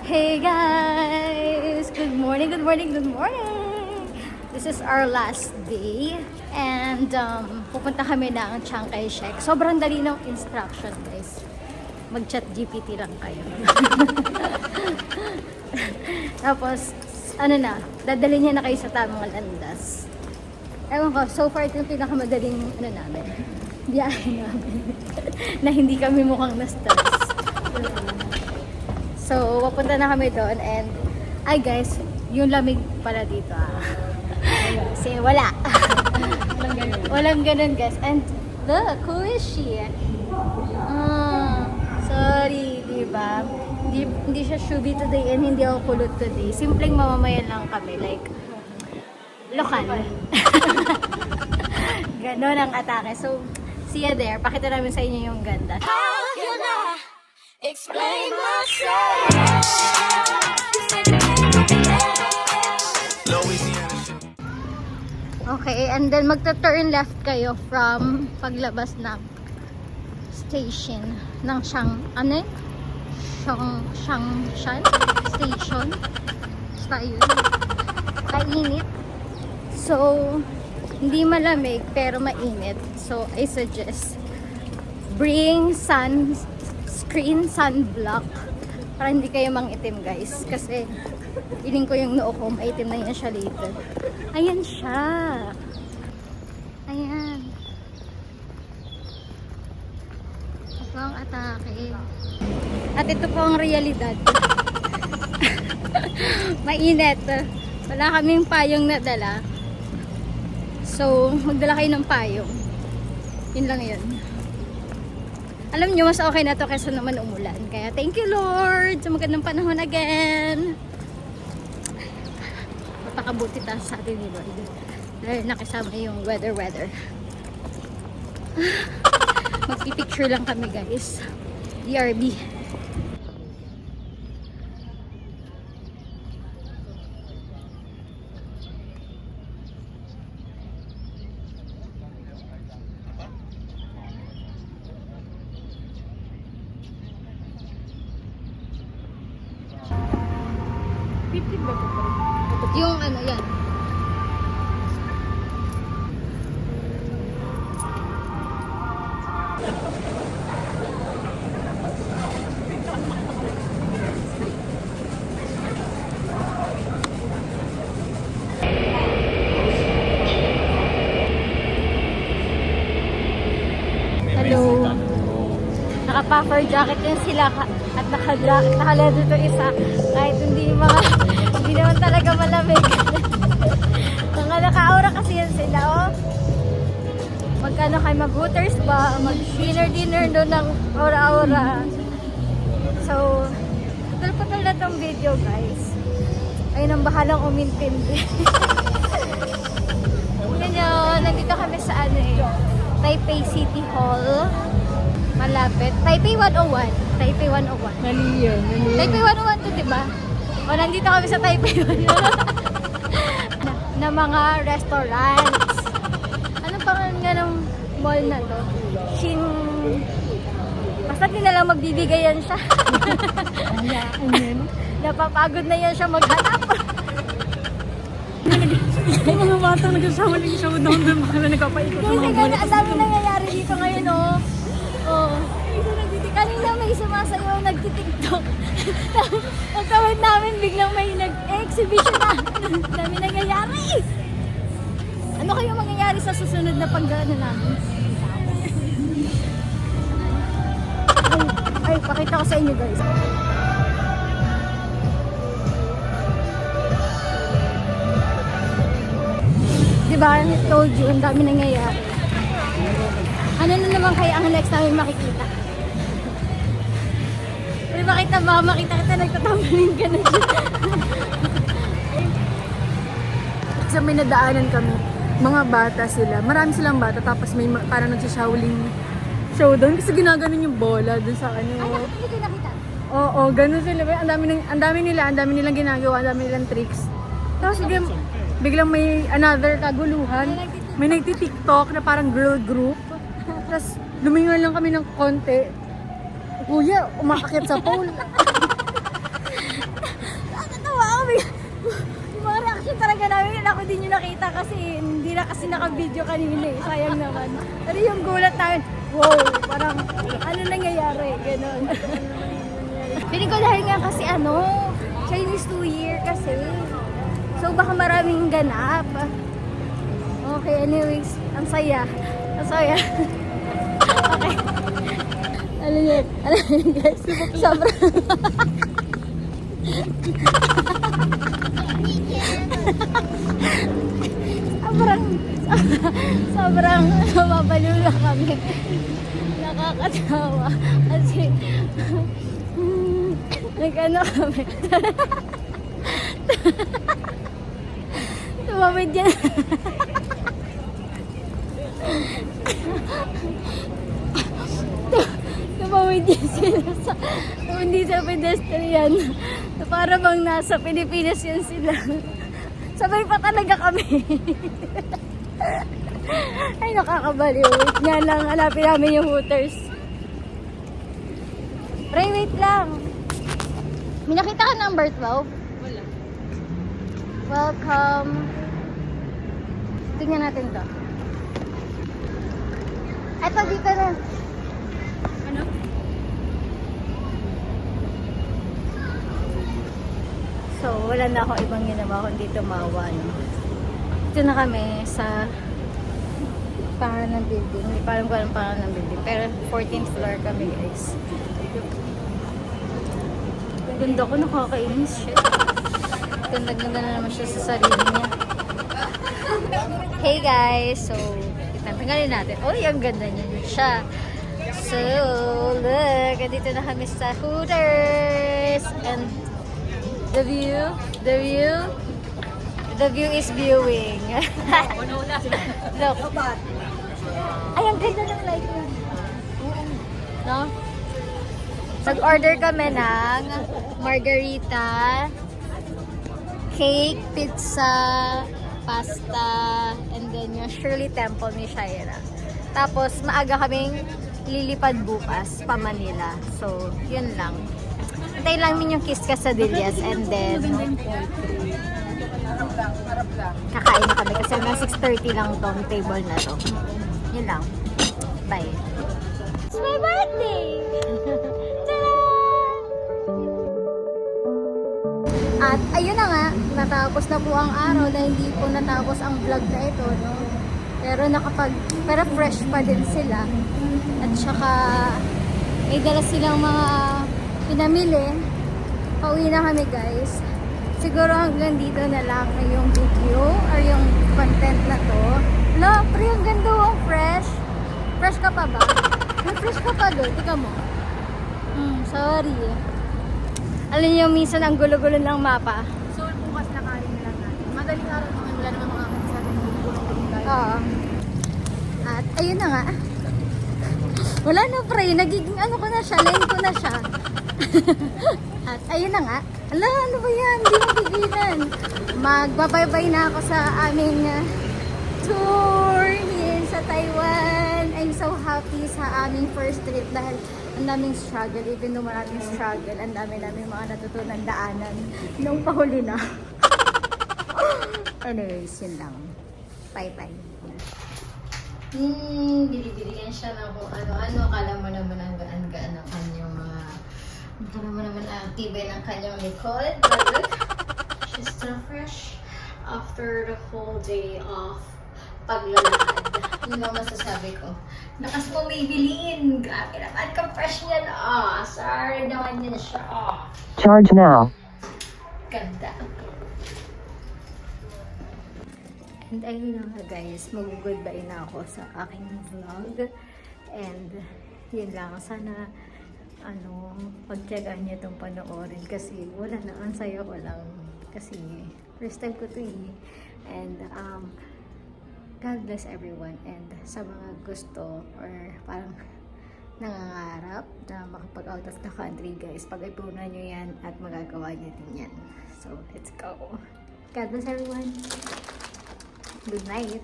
Hey guys! Good morning, good morning, good morning! This is our last day and pupunta kami ng Chiang Kai-shek. Sobrang dali ng instruction guys. Mag-chat GPT lang kayo. Tapos, dadalhin niya na kayo sa tamang landas. Ewan ko, so far ito yung pinakamadaling namin. Biyahe namin. Na hindi kami mukhang na-stress. So, papunta na kami doon and ay guys, yung lamig pala dito kasi wala. Walang ganun guys. And look, who is she? Sorry, diba? Hindi siya shubi today and hindi ako kulot today. Simpleng mamamayan lang kami. Like, lokal. Ganon ang atake. So, see you there. Pakita namin sa inyo yung ganda. Explain myself. Okay, and then magta-turn left kayo from paglabas ng station ng Changshan station. Basta yun. Kainit. So, hindi malamig pero mainit. So, I suggest bring screen sunblock para hindi kayo mangitim guys kasi feeling ko yung noo ko maitim na yan siya later. Ayan siya, ayan, ito ang atake at ito po ang realidad. Mainit, wala kaming payong nadala, so magdala kayo ng payong, yun lang yun. Alam nyo, mas okay na to kaysa naman umulan. Kaya thank you Lord sa magandang panahon again. Mapakabuti tayo sa atin ni Lord. Dahil nakisama yung weather. Magpipicture lang kami guys. DRB. Yung ano, yan. Hello. Naka-puffer jacket din sila at naka-leather to isa. Kahit hindi naman talaga malamig. Naka-aura kasi yan sila, oh. Magkano kayo mag-hooters ba? Mag-dinner doon ng aura-aura. So, tutal na tong video, guys. Ayun ang bahalang umintindi. Ganyan, nandito kami sa Taipei City Hall. Malapit. Taipei 101. Taipei 101. Mali yun. Taipei 101 to, diba? O, nandito kami sa Taipei 101. na mga restaurants. Anong pangalan nga ng mall na to? Basta di na lang magbibigayan siya. Napapagod na yan siya maghanap. Yung mga bata nagsasama lang siya doon baka nagpapaikot. Kasi gano'n, ang dami nangyayari dito ngayon, oh. Oh. Kanina may sumasayaw, nagtitiktok. Pagkawin namin, biglang may nag-exhibition na. Dami nangyayari. Ano kayo mangyayari sa susunod na pagdaan namin? Ay, pakita ko sa inyo guys. Diba, I told you, ang dami nangyayari. Ano na naman kaya ang next namin makikita? Baka makita kita, nagtatambalin ka na dyan. Sa may nadaanan kami, mga bata sila. Marami silang bata, tapos may parang nagsashowling show doon. Kasi ginaganon yung bola doon sa ano. Ay, hindi ko nakita. Oo, ganun sila. Ang dami nilang ginagawa, ang dami nilang tricks. Tapos biglang may another kaguluhan. May nagti-TikTok na parang girl group. Tapos lumingon lang kami ng konti. Kuya, umakakit sa pole. kasi naka-video kanina eh. Sayang naman. Pero yung gulat namin, wow, parang ano nangyayari, gano'n. Feeling ko dahil nga kasi Chinese New Year kasi. So baka maraming ganap. Okay, anyways, ang saya. Ang saya. Okay. Alam niyo guys, sobrang... sobrang mababaliw na kami. Nakakatawa. Kasi, nag-ano kami. Tumawid yan. Tumawid yan sila sa, hindi sa pedestrian. Para bang nasa Pilipinas yan sila. Sabay pa talaga kami. Ay, nakakabaliw. Wait nga lang, hanapin namin yung Hooters. Pray, wait lang. May nakita ka number 12? Wala. Welcome. Tingnan natin to. Eto, dito na. Ano? So, wala na ako ibang ginawa kundi tumawa. No? Dito na kami sa pangalan ng building. Hindi pa alam ko anong pangalan ng building. Pero 14th floor kami, guys. Ganda ko, nakakainis. Shit. Ganda-ganda na naman siya sa sarili niya. Hey guys! So, tanggalin natin. Oh, ang ganda niya siya. So, look. Dito na kami sa Hooters. And the view is viewing. Look. Ay, ang ganda ng light niya. No? Nag-order kami ng margarita, cake, pizza, pasta, and then yung Shirley Temple ni Shaira. Tapos, maaga kaming lilipad bukas pa Manila. So, yun lang. Hintay lang min yung Kiss Quesadillas and then kakain na kami kasi hanggang 6:30 lang tong table na to. Yun lang. Bye. It's my birthday! At ayun na nga, natapos na po ang araw na hindi po natapos ang vlog na ito, no? Pero fresh pa din sila. At saka may dala silang mga pinamili. Pauwi na kami, guys. Siguro hanggang dito na lang yung video or yung content na to. Lo, pre, ang ganda ang fresh. Fresh ka pa ba? Fresh ka pa doon, tika mo. Sorry. Alam niyo, minsan ang gulo-gulo ng mapa. So, bukas na kain na lang natin. Madaling araw naman, wala naman mga sa atin. Oo. At ayun na nga. Wala na, pre. Nagiging ano ko na siya. Line ko na siya. At ayun na nga. Ala, ano ba yan? Hindi mapigilan. Magbabay-bye na ako sa aming tour here sa Taiwan. I'm so happy sa aming first trip dahil ang daming struggle. Even though maraming struggle, ang dami-daming mga natutunan daanan nung pahuli na. Anyways, yun lang. Bye-bye. Bili-bilihan siya ng kung ano-ano. Akala mo naman ang gaan-gaan ng kanyang mga... Akala mo naman ang tibay ng kanyang likod. But look, she's still fresh after the whole day of paglalakad. Yun ang masasabi ko. Lakas mo may bilhin. Grabe naman ka fresh niyan. Sorry naman yan siya. Charge now. Ganda. And ayun na nga guys, mag-goodbye na ako sa aking vlog. And yun lang, sana pagtyagaan niyo itong panoorin kasi wala na, ang saya ko lang. Kasi first time ko ito eh. And God bless everyone. And sa mga gusto or parang nangangarap na makapag-out of the country guys, pag-ipunan nyo yan at magagawa nyo din yan. So, let's go. God bless everyone. Good night.